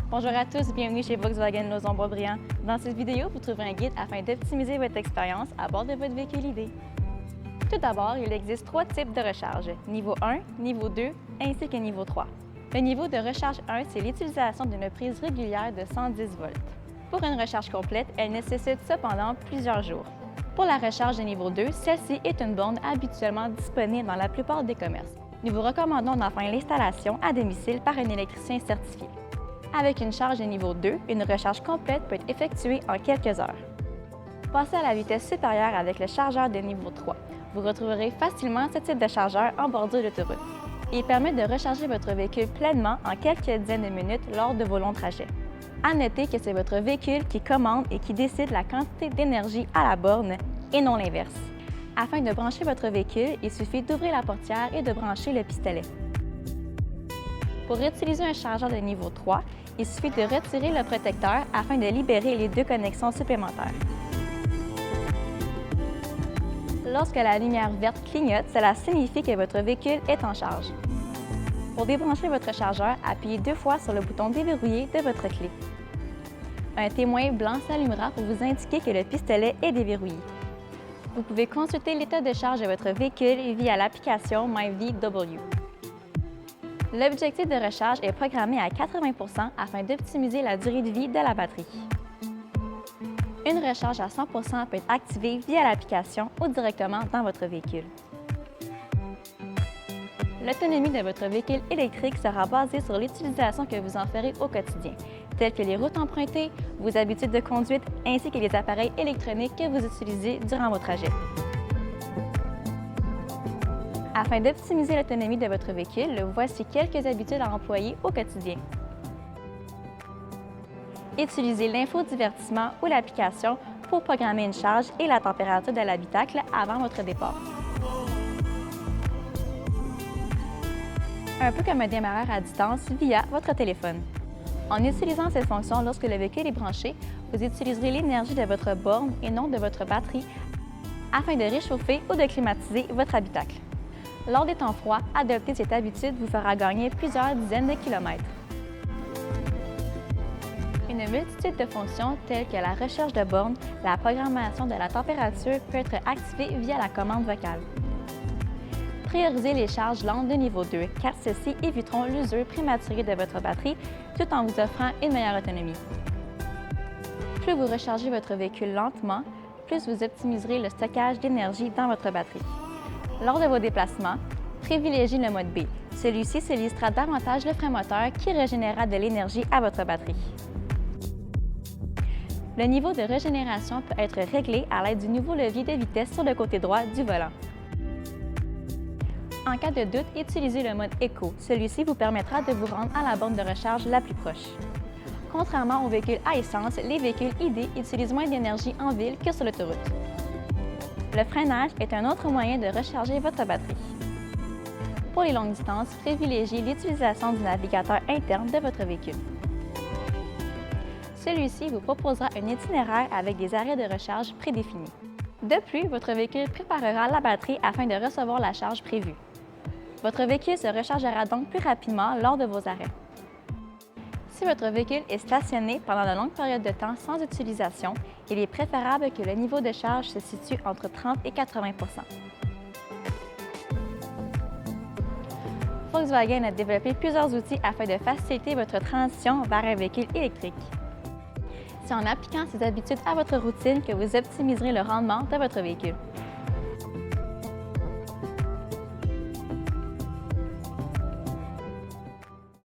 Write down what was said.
Bonjour à tous, bienvenue chez Volkswagen Lauson-Boisbriand. Dans cette vidéo, vous trouverez un guide afin d'optimiser votre expérience à bord de votre véhicule idée. Tout d'abord, il existe 3 types de recharge, niveau 1, niveau 2 ainsi que niveau 3. Le niveau de recharge 1, c'est l'utilisation d'une prise régulière de 110 volts. Pour une recharge complète, elle nécessite cependant plusieurs jours. Pour la recharge de niveau 2, celle-ci est une borne habituellement disponible dans la plupart des commerces. Nous vous recommandons d'en faire l'installation à domicile par un électricien certifié. Avec une charge de niveau 2, une recharge complète peut être effectuée en quelques heures. Passez à la vitesse supérieure avec le chargeur de niveau 3. Vous retrouverez facilement ce type de chargeur en bordure d'autoroute. Il permet de recharger votre véhicule pleinement en quelques dizaines de minutes lors de vos longs trajets. À noter que c'est votre véhicule qui commande et qui décide la quantité d'énergie à la borne et non l'inverse. Afin de brancher votre véhicule, il suffit d'ouvrir la portière et de brancher le pistolet. Pour utiliser un chargeur de niveau 3, il suffit de retirer le protecteur afin de libérer les 2 connexions supplémentaires. Lorsque la lumière verte clignote, cela signifie que votre véhicule est en charge. Pour débrancher votre chargeur, appuyez 2 fois sur le bouton déverrouillé de votre clé. Un témoin blanc s'allumera pour vous indiquer que le pistolet est déverrouillé. Vous pouvez consulter l'état de charge de votre véhicule via l'application MyVW. L'objectif de recharge est programmé à 80 % afin d'optimiser la durée de vie de la batterie. Une recharge à 100 % peut être activée via l'application ou directement dans votre véhicule. L'autonomie de votre véhicule électrique sera basée sur l'utilisation que vous en ferez au quotidien, telles que les routes empruntées, vos habitudes de conduite ainsi que les appareils électroniques que vous utilisez durant vos trajets. Afin d'optimiser l'autonomie de votre véhicule, voici quelques habitudes à employer au quotidien. Utilisez l'infodivertissement ou l'application pour programmer une charge et la température de l'habitacle avant votre départ. Un peu comme un démarreur à distance via votre téléphone. En utilisant cette fonction lorsque le véhicule est branché, vous utiliserez l'énergie de votre borne et non de votre batterie afin de réchauffer ou de climatiser votre habitacle. Lors des temps froids, adopter cette habitude vous fera gagner plusieurs dizaines de kilomètres. Une multitude de fonctions telles que la recherche de bornes, la programmation de la température peut être activée via la commande vocale. Priorisez les charges lentes de niveau 2 car celles-ci éviteront l'usure prématurée de votre batterie tout en vous offrant une meilleure autonomie. Plus vous rechargez votre véhicule lentement, plus vous optimiserez le stockage d'énergie dans votre batterie. Lors de vos déplacements, privilégiez le mode B. Celui-ci sollicitera davantage le frein moteur qui régénérera de l'énergie à votre batterie. Le niveau de régénération peut être réglé à l'aide du nouveau levier de vitesse sur le côté droit du volant. En cas de doute, utilisez le mode Eco. Celui-ci vous permettra de vous rendre à la borne de recharge la plus proche. Contrairement aux véhicules à essence, les véhicules ID utilisent moins d'énergie en ville que sur l'autoroute. Le freinage est un autre moyen de recharger votre batterie. Pour les longues distances, privilégiez l'utilisation du navigateur interne de votre véhicule. Celui-ci vous proposera un itinéraire avec des arrêts de recharge prédéfinis. De plus, votre véhicule préparera la batterie afin de recevoir la charge prévue. Votre véhicule se rechargera donc plus rapidement lors de vos arrêts. Si votre véhicule est stationné pendant de longues périodes de temps sans utilisation, il est préférable que le niveau de charge se situe entre 30 et 80 %. Volkswagen a développé plusieurs outils afin de faciliter votre transition vers un véhicule électrique. C'est en appliquant ces habitudes à votre routine que vous optimiserez le rendement de votre véhicule.